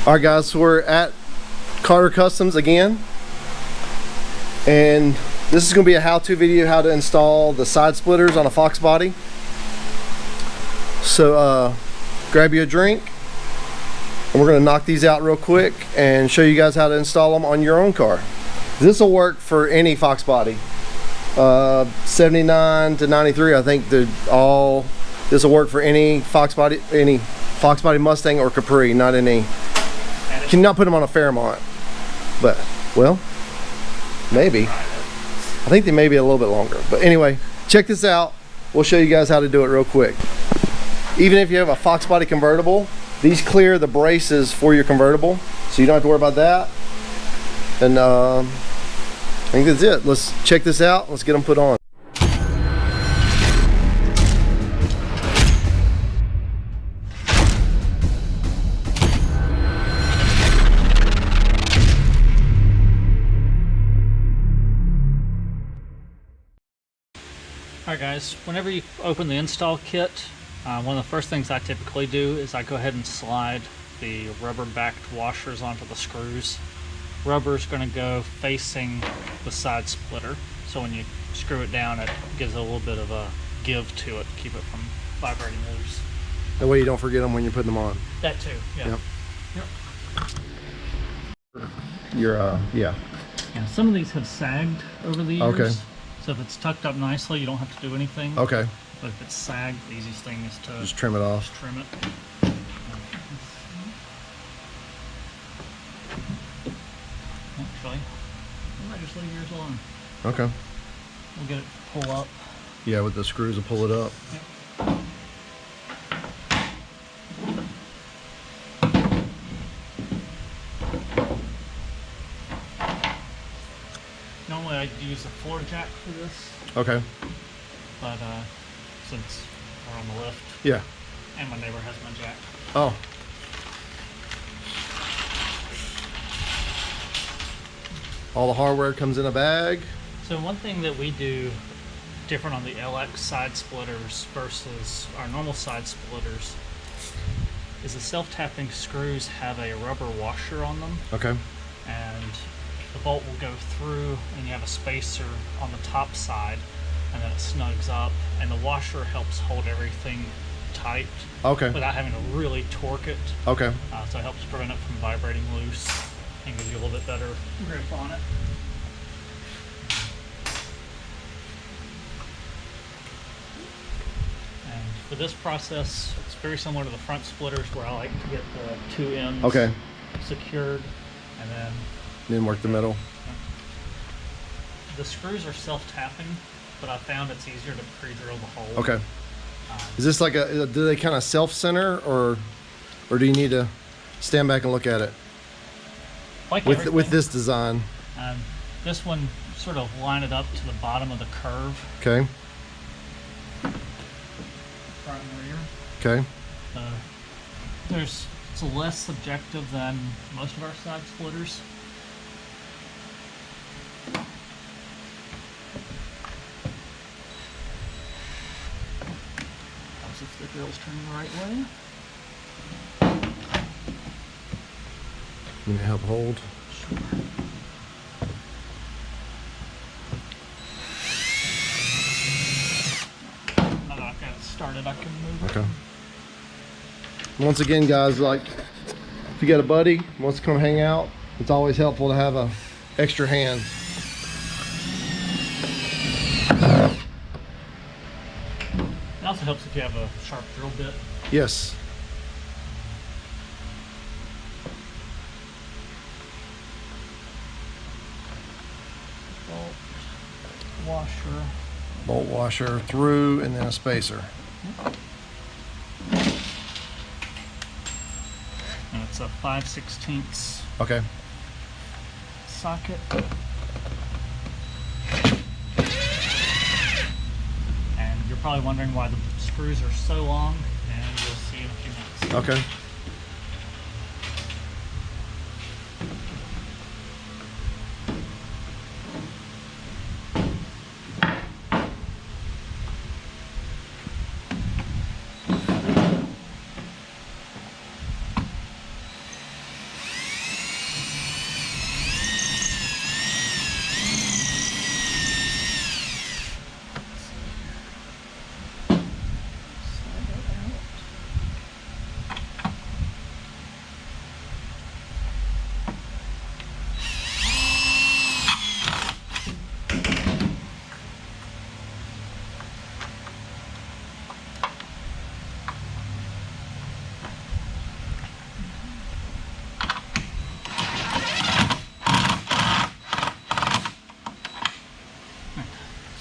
Alright guys, so we're at Carter Customs again, and this is going to be a how-to video how to install the side splitters on a Foxbody. So grab you a drink and we're going to knock these out real quick and show you guys how to install them on your own car. This will work for any Foxbody, 79 to 93. I think this will work for any Foxbody Mustang or Capri, not any. Cannot put them on a Fairmont, but well, maybe. I think they may be a little bit longer, but anyway, check this out. We'll show you guys how to do it real quick. Even if you have a Foxbody convertible, these clear the braces for your convertible, so you don't have to worry about that. And I think that's it. Let's check this out. Let's get them put on. Alright guys, whenever you open the install kit, one of the first things I typically do is I go ahead and slide the rubber backed washers onto the screws. Rubber is going to go facing the side splitter, so when you screw it down it gives a little bit of a give to it to keep it from vibrating loose. That way you don't forget them when you're putting them on. That too, yeah. Yep. Yeah. Yeah, some of these have sagged over the years. Okay. So if it's tucked up nicely, you don't have to do anything. Okay. But if it's sagged, the easiest thing is to just trim it off. Just trim it. Actually, I might just leave yours alone. Okay. We'll get it to pull up. Yeah, with the screws will pull it up. Yep. Normally I'd use a floor jack for this. Okay. But since we're on the lift. Yeah. And my neighbor has my jack. Oh. All the hardware comes in a bag. So one thing that we do different on the LX side splitters versus our normal side splitters is the self-tapping screws have a rubber washer on them. Okay. And the bolt will go through and you have a spacer on the top side and then it snugs up and the washer helps hold everything tight. Okay. Without having to really torque it. Okay. So it helps prevent it from vibrating loose and gives you a little bit better grip on it. And for this process, it's very similar to the front splitters where I like to get the two ends secured and then work the middle. The screws are self-tapping, but I found it's easier to pre-drill the hole. Okay. Is this like do they kind of self-center or do you need to stand back and look at it? Like with this design. This one sort of line it up to the bottom of the curve. Okay. Front and rear. Okay. It's less subjective than most of our side splitters. Helps if the drill's turning the right way. You need help hold? Sure. Now that I've got it started, I can move it. Okay. Once again, guys, like if you got a buddy who wants to come hang out, it's always helpful to have a extra hand. It also helps if you have a sharp drill bit. Yes. Bolt washer through and then a spacer. And it's a 5/16 Okay. socket. And you're probably wondering why the screws are so long, and you'll see in a few minutes. Okay.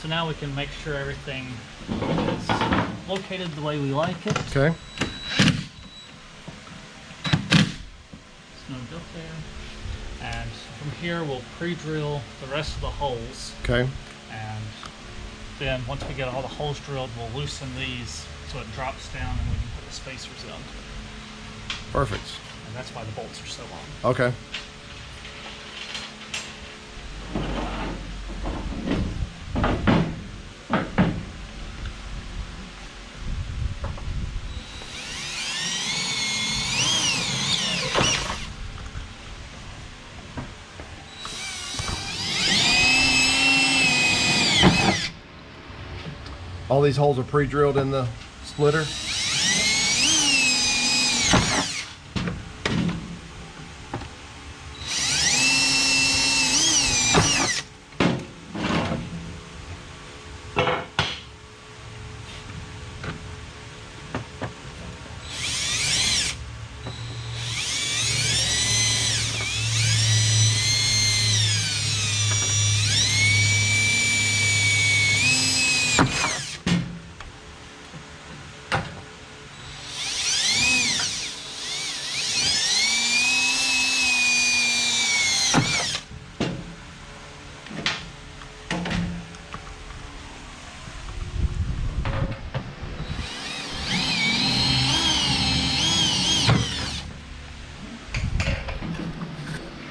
So now we can make sure everything is located the way we like it. Okay. There's no built there. And from here we'll pre-drill the rest of the holes. Okay. And then once we get all the holes drilled, we'll loosen these so it drops down and we can put the spacers in. Perfect. And that's why the bolts are so long. Okay. All these holes are pre-drilled in the splitter?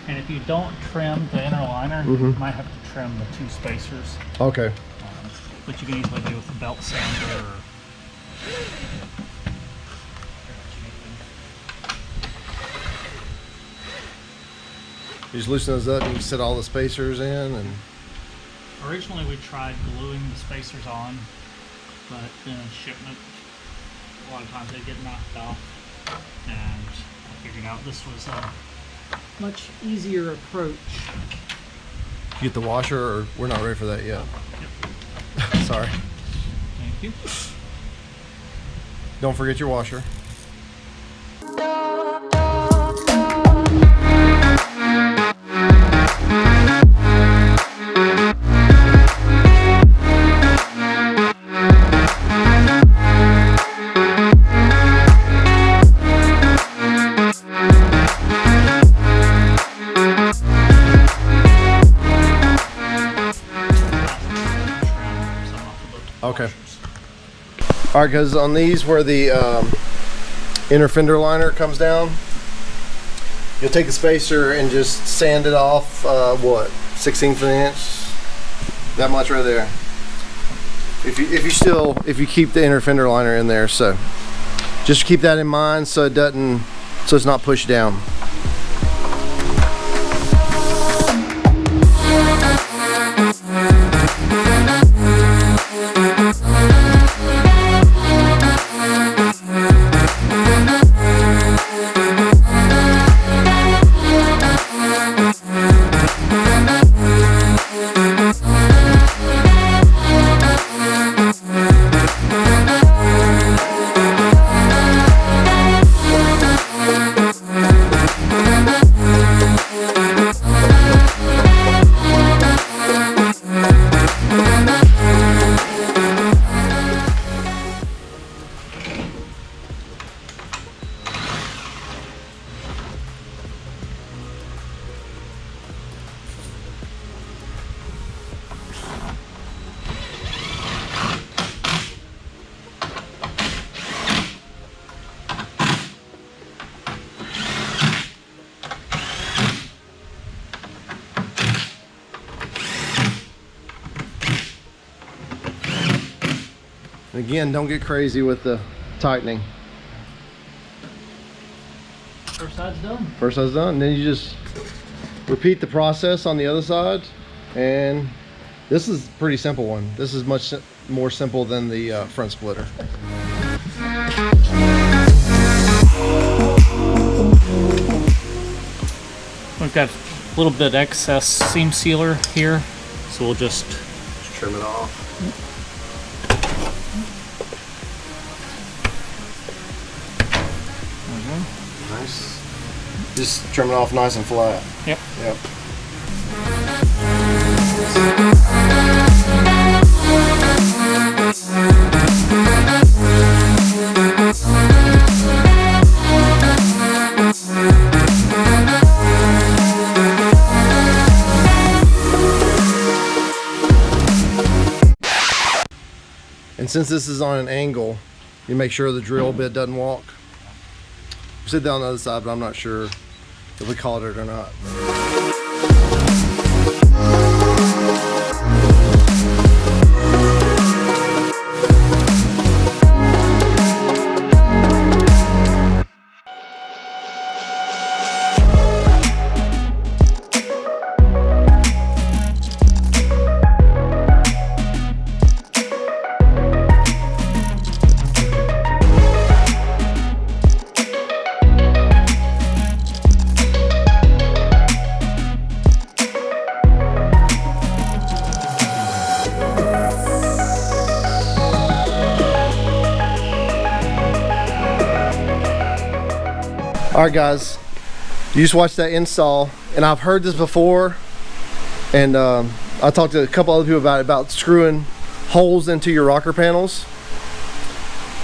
And if you don't trim the inner liner, you might have to trim the 2 spacers. Okay. Which you can easily do with a belt sander or You just loosen those up and you can set all the spacers in. And originally we tried gluing the spacers on, but in shipment a lot of times they get knocked off, and I figured out this was a much easier approach. get the washer, or we're not ready for that yet. Yep. Sorry. Thank you. Don't forget your washer. Okay. All right, because on these where the inner fender liner comes down, you'll take the spacer and just sand it off, what, 1/16 of an inch? That much right there. If you keep the inner fender liner in there, so just keep that in mind so it's not pushed down. Again, don't get crazy with the tightening. First side's done. First side's done, and then you just repeat the process on the other side. And this is a pretty simple one. This is much more simple than the front splitter. We've got a little bit excess seam sealer here, so we'll just trim it off. Nice. Just trim it off nice and flat. Yep. Yep. since this is on an angle, you make sure the drill bit doesn't walk. We said that on the other side, but I'm not sure if we caught it or not. All right, guys, you just watched that install, and I've heard this before, and I talked to a couple other people about screwing holes into your rocker panels.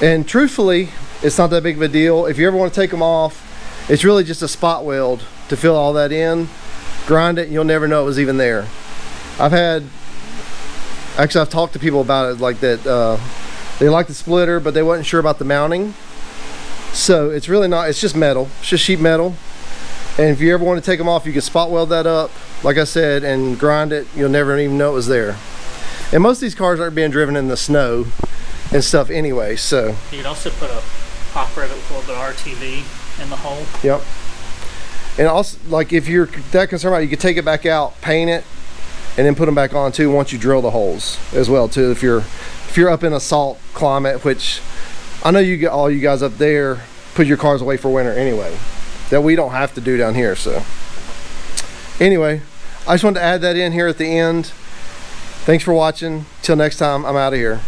And truthfully, it's not that big of a deal. If you ever want to take them off, it's really just a spot weld to fill all that in. Grind it, and you'll never know it was even there. I've talked to people about it like that. They like the splitter, but they wasn't sure about the mounting. So it's really not, it's just metal, it's just sheet metal. And if you ever want to take them off, you can spot weld that up, like I said, and grind it. You'll never even know it was there. And most of these cars aren't being driven in the snow and stuff anyway, so. You could also put a pop rivet with a little bit of RTV in the hole. Yep. And also, like, if you're that concerned about it, you could take it back out, paint it, and then put them back on too once you drill the holes as well too. If you're up in a salt climate, which I know you get all you guys up there put your cars away for winter anyway, that we don't have to do down here. So anyway, I just wanted to add that in here at the end. Thanks for watching. Till next time, I'm out of here.